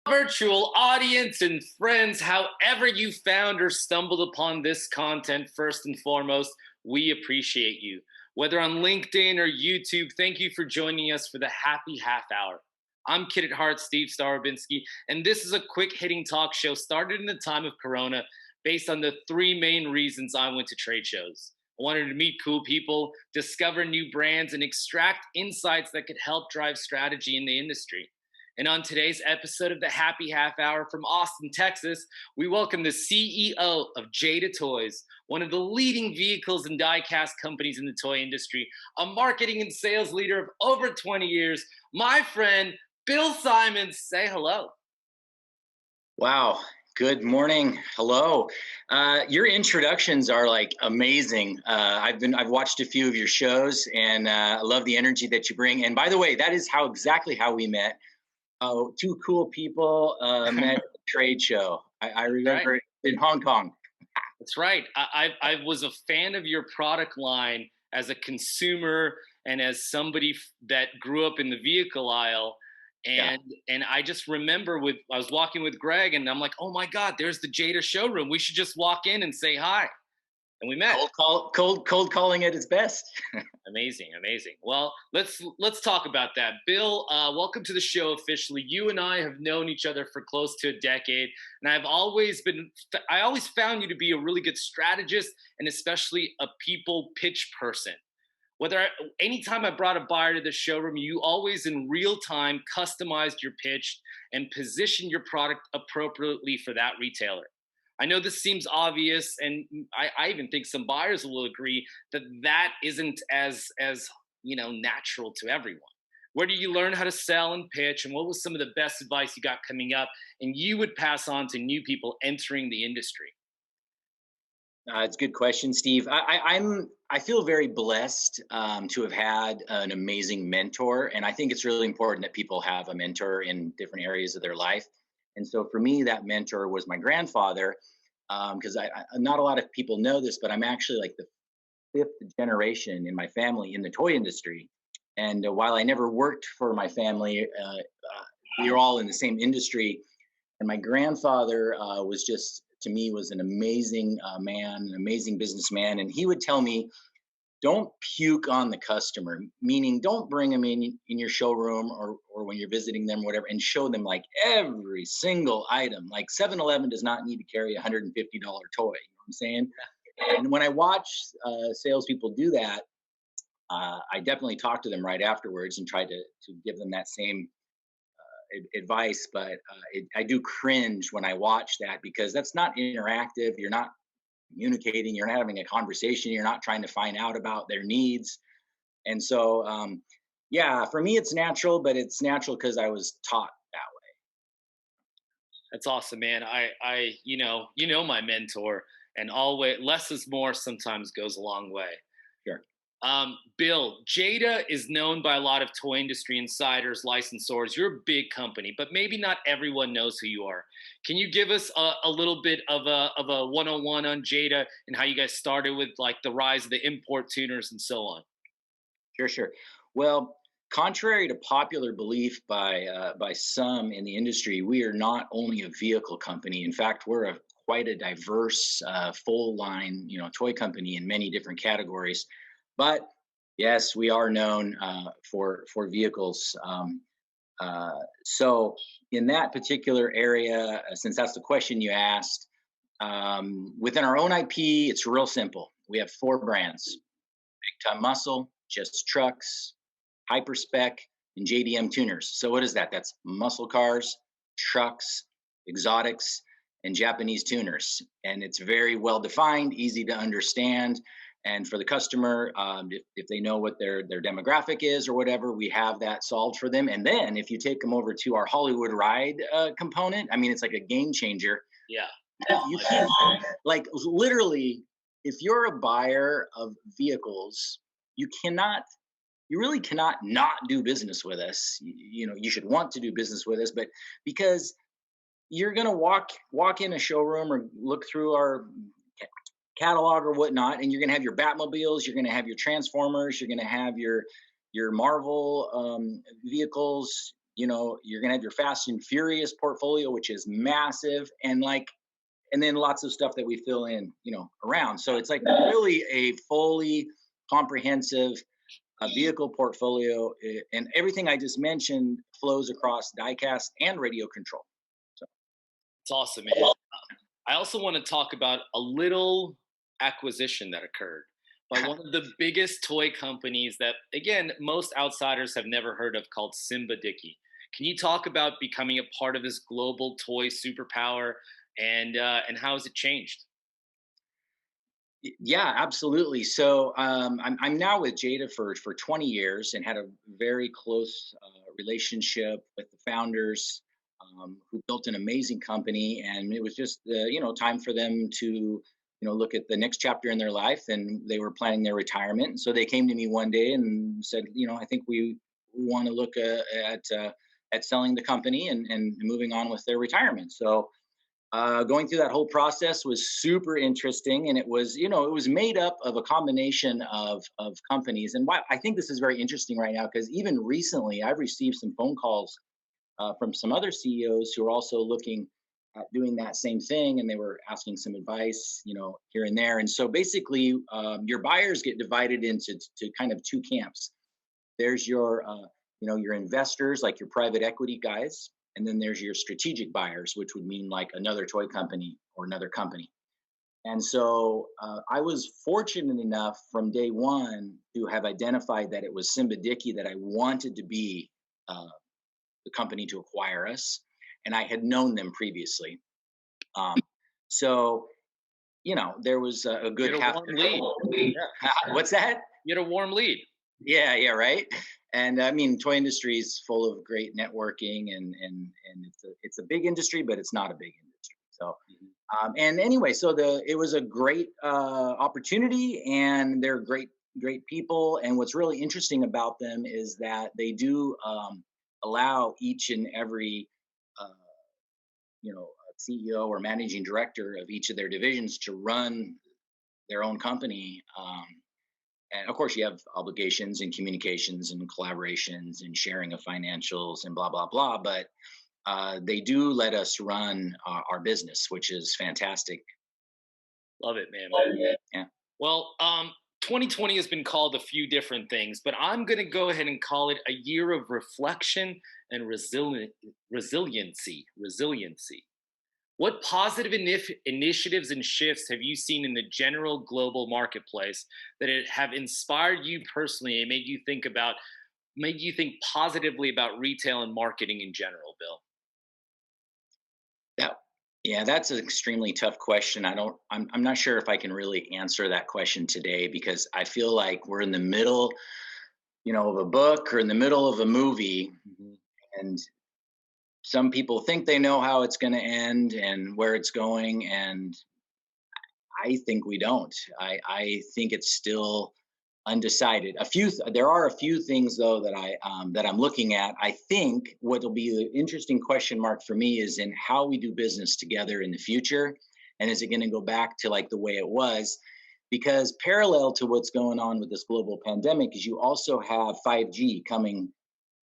Virtual audience and friends, however you found or stumbled upon this content, first and foremost, we appreciate you. Whether on LinkedIn or YouTube, thank you for joining us for the Happy Half Hour. I'm Kid at Heart, Steve Starobinski, and this is a quick hitting talk show started in the time of Corona based on the three main reasons I went to trade shows. I wanted to meet cool people, discover new brands, and extract insights that could help drive strategy in the industry. And on today's episode of the Happy Half Hour from Austin, Texas, we welcome the CEO of Jada Toys, one of the leading vehicles and die-cast companies in the toy industry, a marketing and sales leader of over 20 years, my friend, Bill Simons. Say hello. Wow. Good morning. Hello. Your introductions are like amazing. I've watched a few of your shows, and I love the energy that you bring. And by the way, that is exactly how we met. Oh, two cool people met at a trade show. I remember it in Hong Kong. That's right. I was a fan of your product line as a consumer and as somebody that grew up in the vehicle aisle. And I just remember I was walking with Greg, and I'm like, oh my God, there's the Jada showroom. We should just walk in and say hi. And we met. Cold calling at its best. Amazing. Well, let's talk about that. Bill, welcome to the show officially. You and I have known each other for close to a decade, and I always found you to be a really good strategist and especially a people pitch person. Anytime I brought a buyer to the showroom, you always in real time customized your pitch and positioned your product appropriately for that retailer. I know this seems obvious, and I even think some buyers will agree that isn't as natural to everyone. Where did you learn how to sell and pitch, and what was some of the best advice you got coming up and you would pass on to new people entering the industry? It's a good question, Steve. I feel very blessed to have had an amazing mentor, and I think it's really important that people have a mentor in different areas of their life. And so for me, that mentor was my grandfather, because not a lot of people know this, but I'm actually like the fifth generation in my family in the toy industry. And while I never worked for my family, we were all in the same industry. And my grandfather to me, was an amazing man, an amazing businessman. And he would tell me, don't puke on the customer, meaning don't bring them in your showroom or when you're visiting them, whatever, and show them like every single item. Like 7-Eleven does not need to carry a $150 toy. You know what I'm saying? And when I watch salespeople do that, I definitely talk to them right afterwards and try to give them that same advice. But I do cringe when I watch that, because that's not interactive. You're not communicating, you're not having a conversation, you're not trying to find out about their needs. And so for me it's natural, but it's natural because I was taught that way. That's awesome, man. I my mentor, and always less is more sometimes goes a long way. Sure. Bill, Jada is known by a lot of toy industry insiders, licensors. You're a big company, but maybe not everyone knows who you are. Can you give us a little bit of a 101 on Jada and how you guys started with like the rise of the import tuners and so on? Sure. Well, contrary to popular belief by some in the industry, we are not only a vehicle company. In fact, we're quite a diverse, full line, toy company in many different categories. But yes, we are known for vehicles. So in that particular area, since that's the question you asked, within our own IP, it's real simple. We have 4 brands: Big Time Muscle, Just Trucks, Hyperspec, and JDM Tuners. So what is that? That's muscle cars, trucks, exotics, and Japanese tuners. And it's very well defined, easy to understand. And for the customer, if they know what their demographic is or whatever, we have that solved for them. And then if you take them over to our Hollywood ride component, I mean, it's like a game changer. Yeah. You can, like, literally, if you're a buyer of vehicles, you really cannot not do business with us. You should want to do business with us, but because you're going to walk in a showroom or look through our catalog or whatnot, and you're going to have your Batmobiles, you're going to have your Transformers, you're going to have your Marvel vehicles, you're going to have your Fast and Furious portfolio, which is massive, and then lots of stuff that we fill in, around. So it's like really a fully comprehensive vehicle portfolio, and everything I just mentioned flows across diecast and radio control. So It's awesome, man. I also want to talk about a little acquisition that occurred by one of the biggest toy companies that, again, most outsiders have never heard of, called Simba Dickey. Can you talk about becoming a part of this global toy superpower, and how has it changed? yeah, absolutely. So I'm now with Jada for 20 years and had a very close relationship with the founders, who built an amazing company, and it was just time for them to look at the next chapter in their life, and they were planning their retirement. And so they came to me one day and said, I think we want to look at selling the company and moving on with their retirement. So going through that whole process was super interesting, and it was made up of a combination of companies. And why I think this is very interesting right now, because even recently I've received some phone calls from some other CEOs who are also looking at doing that same thing, and they were asking some advice, here and there. And so basically, your buyers get divided into kind of two camps. There's your investors, like your private equity guys, and then there's your strategic buyers, which would mean like another toy company or another company. And so I was fortunate enough from day one to have identified that it was Simba Dickey that I wanted to be the company to acquire us, and I had known them previously. Um, so there was a You good had a half. warm lead. Yeah, What's that? you had a warm lead. Yeah, right. And I mean, toy industry is full of great networking, and it's a big industry, but it's not a big industry. So, Mhm. and anyway, so it was a great opportunity, and they're great people. And what's really interesting about them is that they do allow each and every uh, CEO or managing director of each of their divisions to run their own company. And of course, you have obligations and communications and collaborations and sharing of financials and blah blah blah. But they do let us run our business, which is fantastic. Love it, man. Yeah. Well, 2020 has been called a few different things, but I'm going to go ahead and call it a year of reflection and resiliency. Resiliency. What positive initiatives and shifts have you seen in the general global marketplace that have inspired you personally and made you think positively about retail and marketing in general, Bill? That, yeah, that's an extremely tough question. I'm not sure if I can really answer that question today, because I feel like we're in the middle, of a book or in the middle of a movie, Mhm. and some people think they know how it's going to end and where it's going, and I think we don't. I think it's still undecided. There are a few things though that I'm looking at. I think what will be the interesting question mark for me is in how we do business together in the future, and is it going to go back to like the way it was? Because parallel to what's going on with this global pandemic is you also have 5G coming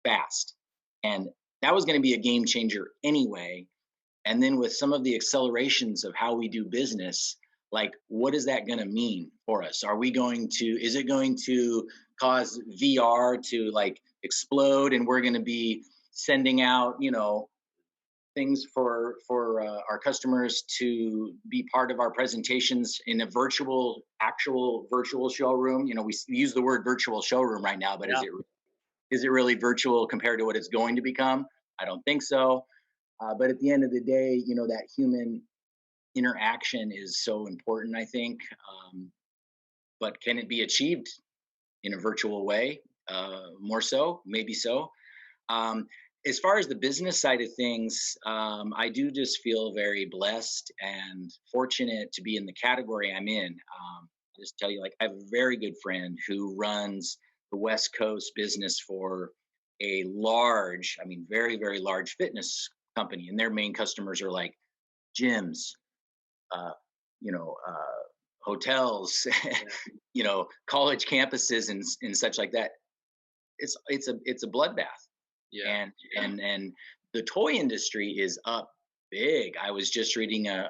fast, and that was going to be a game changer anyway. And then with some of the accelerations of how we do business, like what is that going to mean for us? Is it going to cause VR to like explode, and we're going to be sending out, things for our customers to be part of our presentations in a actual virtual showroom? We use the word virtual showroom right now, but Yeah. is it really virtual compared to what it's going to become? I don't think so. But at the end of the day, that human interaction is so important, I think. But can it be achieved in a virtual way? More so, maybe so. Um, as far as the business side of things, I do just feel very blessed and fortunate to be in the category I'm in. I'll just tell you, like, I have a very good friend who runs the West Coast business for a large, I mean, very, very large fitness company, and their main customers are like gyms, uh, you know, hotels, Yeah. college campuses and such like that. It's a bloodbath. Yeah. And the toy industry is up big. I was just reading a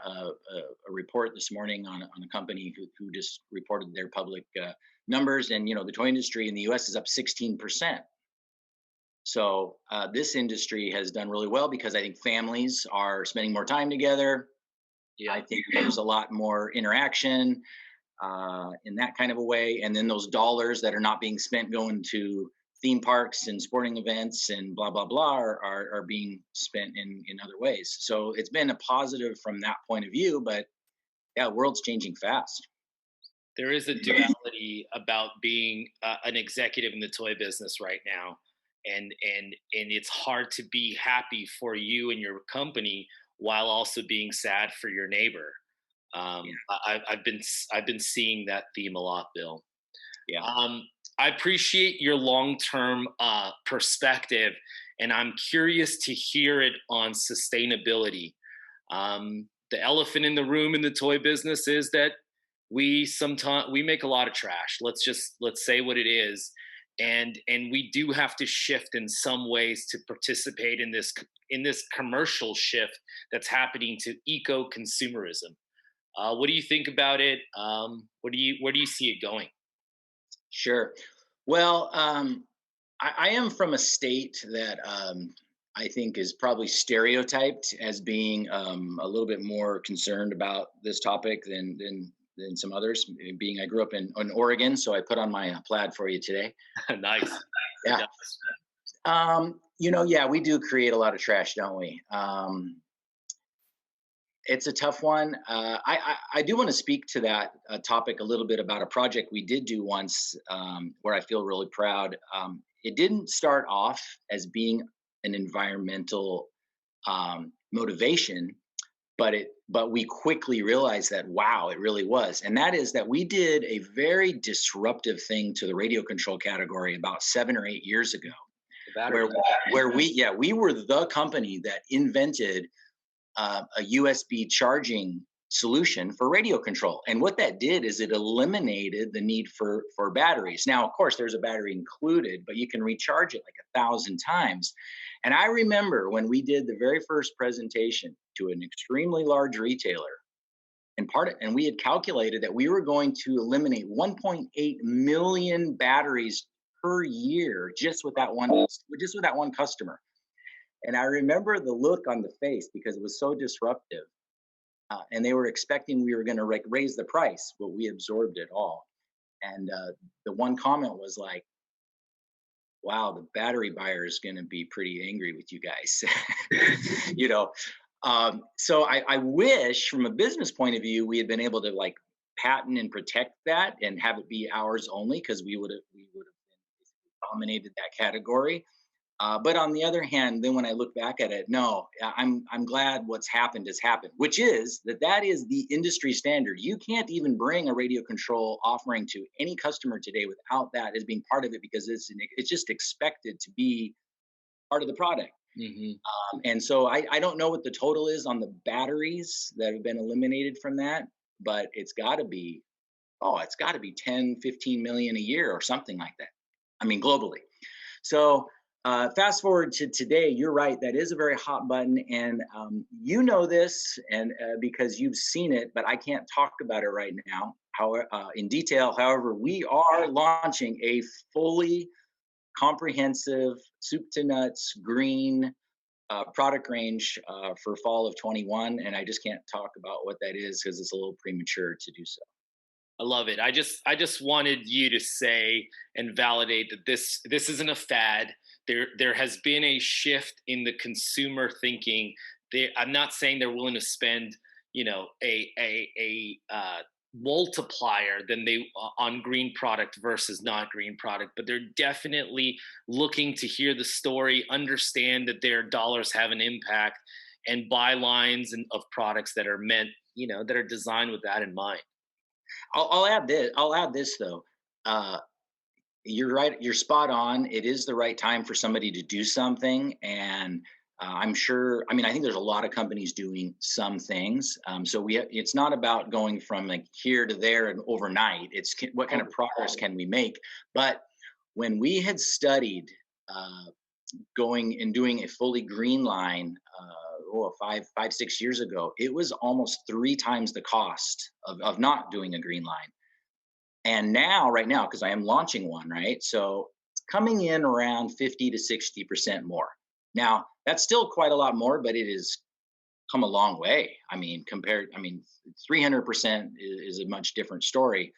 report this morning on a company who just reported their public numbers, and the toy industry in the U.S. is up 16%. So this industry has done really well because I think families are spending more time together. I Yeah. think there's a lot more interaction in that kind of a way. And then those dollars that are not being spent going to theme parks and sporting events and blah, blah, blah are being spent in other ways. So it's been a positive from that point of view. But yeah, world's changing fast. There is a duality about being an executive in the toy business right now, and it's hard to be happy for you and your company while also being sad for your neighbor. Yeah. I've been seeing that theme a lot, Bill. Yeah. Um, I appreciate your long term perspective, and I'm curious to hear it on sustainability. The elephant in the room in the toy business is that we make a lot of trash. Let's say what it is, and we do have to shift in some ways to participate in this commercial shift that's happening to eco consumerism. What do you think about it? Where do you see it going? Sure. Well, I am from a state that I think is probably stereotyped as being a little bit more concerned about this topic than some others. Being I grew up in Oregon, so I put on my plaid for you today. Nice. Yeah. Nice. Yeah, we do create a lot of trash, don't we? It's a tough one. I do want to speak to that topic a little bit about a project we did do once, where I feel really proud. It didn't start off as being an environmental motivation, but we quickly realized that wow, it really was, and that is that we did a very disruptive thing to the radio control category about 7 or 8 years ago, The battery. where we were the company that invented a USB charging solution for radio control. And what that did is it eliminated the need for batteries. Now, of course, there's a battery included, but you can recharge it like 1,000 times. And I remember when we did the very first presentation to an extremely large retailer, and we had calculated that we were going to eliminate 1.8 million batteries per year just with that one customer. And I remember the look on the face because it was so disruptive. And they were expecting we were going to raise the price, but we absorbed it all. And the one comment was like, wow, the battery buyer is going to be pretty angry with you guys. you know, so I wish from a business point of view, we had been able to like patent and protect that and have it be ours only because we would have dominated that category. But on the other hand, then when I look back at it, no, I'm glad what's happened has happened, which is that is the industry standard. You can't even bring a radio control offering to any customer today without that as being part of it because it's just expected to be part of the product. Hmm. And so I don't know what the total is on the batteries that have been eliminated from that, but it's got to be 10, 15 million a year or something like that. I mean, globally. So fast forward to today, you're right. That is a very hot button, and you know this, and because you've seen it, but I can't talk about it right now. In detail. However, we are launching a fully comprehensive, soup to nuts, green product range for fall of 21, and I just can't talk about what that is because it's a little premature to do so. I love it. I just wanted you to say and validate that this isn't a fad. There has been a shift in the consumer thinking. I'm not saying they're willing to spend, a multiplier than they on green product versus not green product, but they're definitely looking to hear the story, understand that their dollars have an impact, and buy lines of products that are meant, that are designed with that in mind. I'll add this. I'll add this though. Uh, you're right. You're spot on. It is the right time for somebody to do something, and I'm sure. I mean, I think there's a lot of companies doing some things. So it's not about going from like here to there and overnight. What kind of progress can we make? But when we had studied going and doing a fully green line, 6 years ago, it was almost 3 times the cost of not doing a green line. And now, right now, because I am launching one, right? So it's coming in around 50 to 60% more. Now, that's still quite a lot more, but it has come a long way. I mean, 300% is a much different story.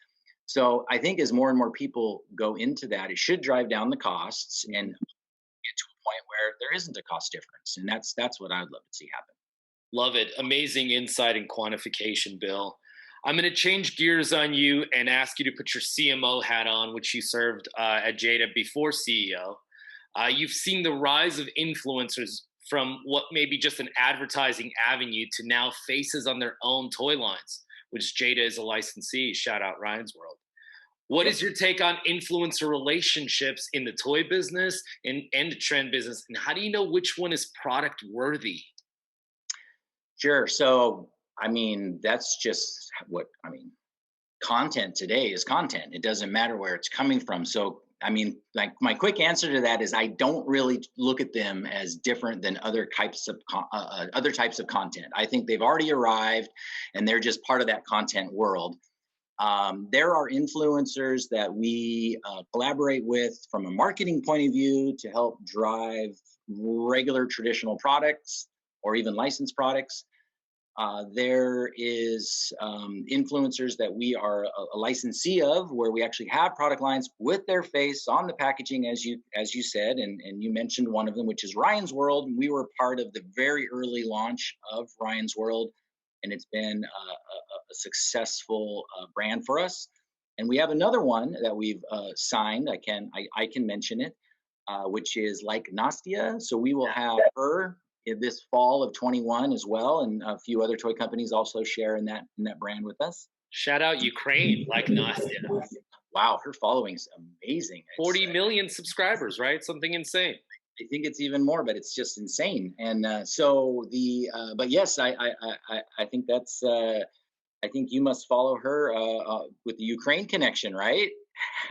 So I think as more and more people go into that, it should drive down the costs and get to a point where there isn't a cost difference. And that's what I'd love to see happen. Love it. Amazing insight and quantification, Bill. I'm going to change gears on you and ask you to put your CMO hat on, which you served at Jada before CEO. You've seen the rise of influencers from what may be just an advertising avenue to now faces on their own toy lines, which Jada is a licensee. Shout out Ryan's World. What Yep. is your take on influencer relationships in the toy business and the trend business? And how do you know which one is product worthy? Sure. So, that's just content today is content. It doesn't matter where it's coming from. So, like my quick answer to that is I don't really look at them as different than other types of content. I think they've already arrived, and they're just part of that content world. There are influencers that we collaborate with from a marketing point of view to help drive regular traditional products or even licensed products. There is influencers that we are a licensee of, where we actually have product lines with their face on the packaging, as you said, and you mentioned one of them, which is Ryan's World. We were part of the very early launch of Ryan's World, and it's been a successful brand for us. And we have another one that we've signed. I can mention it, which is like Nastia. So we will have her in this fall of 21 as well, and a few other toy companies also share in that brand with us. Shout out Ukraine, like Nastia. Wow, her following's amazing. 40 million subscribers, right? Something insane. I think it's even more, but it's just insane. And but yes, I think that's. I think you must follow her with the Ukraine connection, right?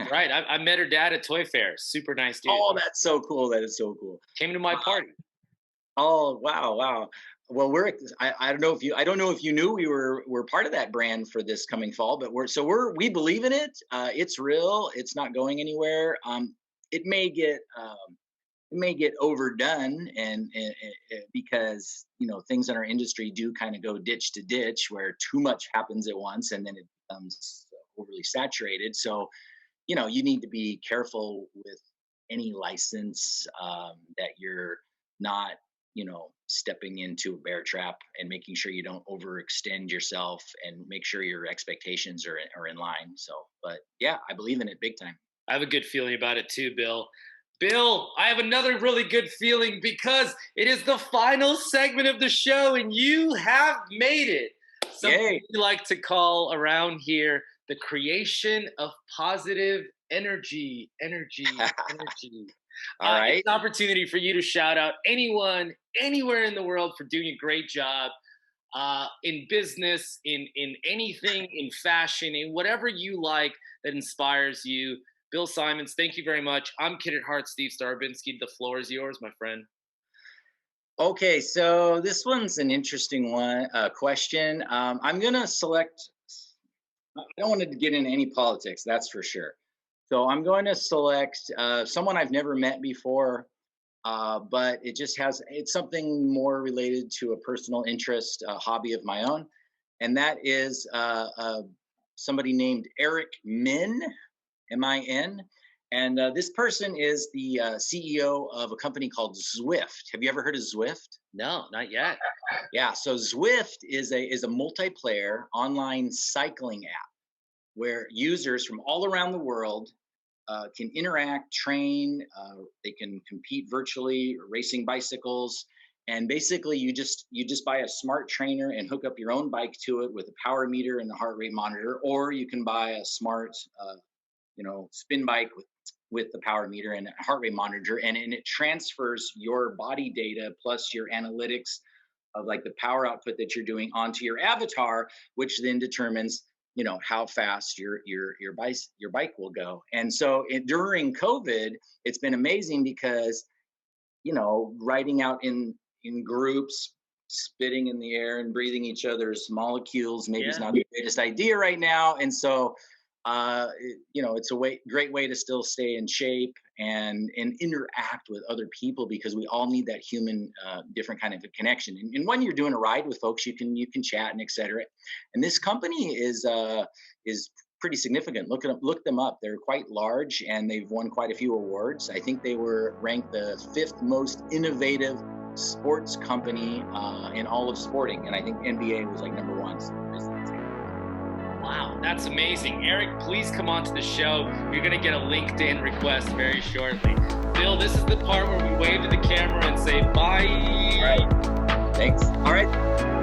Right. I met her dad at Toy Fair. Super nice dude. Oh, that's so cool. That is so cool. Came to my party. Oh, wow, wow. Well, I don't know if you knew we're part of that brand for this coming fall, but we believe in it. It's real. It's not going anywhere. It may get overdone, and because things in our industry do kind of go ditch to ditch, where too much happens at once, and then it becomes overly saturated. So you need to be careful with any license that you're not stepping into a bear trap, and making sure you don't overextend yourself, and make sure your expectations are in line. So, but yeah, I believe in it big time. I have a good feeling about it too, Bill. Bill, I have another really good feeling because it is the final segment of the show and you have made it. Something Yay. we like to call around here the creation of positive energy. All right. It's an opportunity for you to shout out anyone, anywhere in the world for doing a great job in business, in anything, in fashion, in whatever you like that inspires you. Bill Simons, thank you very much. I'm Kid at Heart, Steve Starbinski. The floor is yours, my friend. Okay, so this one's an interesting question. I'm gonna select. I don't want to get into any politics, that's for sure. So I'm going to select someone I've never met before, but it's something more related to a personal interest, a hobby of my own, and that is somebody named Eric Min, Min. And this person is the CEO of a company called Zwift. Have you ever heard of Zwift? No, not yet. Yeah, so Zwift is a multiplayer online cycling app where users from all around the world can interact, train, they can compete virtually, racing bicycles, and basically you just buy a smart trainer and hook up your own bike to it with a power meter and a heart rate monitor, or you can buy a smart spin bike with the power meter and a heart rate monitor, and it transfers your body data plus your analytics of like the power output that you're doing onto your avatar, which then determines how fast your bike will go. And so during COVID, it's been amazing because riding out in groups, spitting in the air and breathing each other's molecules maybe is Yeah. not the greatest idea right now. And so it's a great way to still stay in shape and interact with other people, because we all need that human, different kind of a connection. And when you're doing a ride with folks, you can chat and etc. And this company is pretty significant. Look them up. They're quite large and they've won quite a few awards. I think they were ranked the 5th most innovative sports company in all of sporting, and I think NBA was like number 1. So Wow, that's amazing. Eric, please come on to the show. You're going to get a LinkedIn request very shortly. Bill, this is the part where we wave to the camera and say bye. all right, thanks. All right.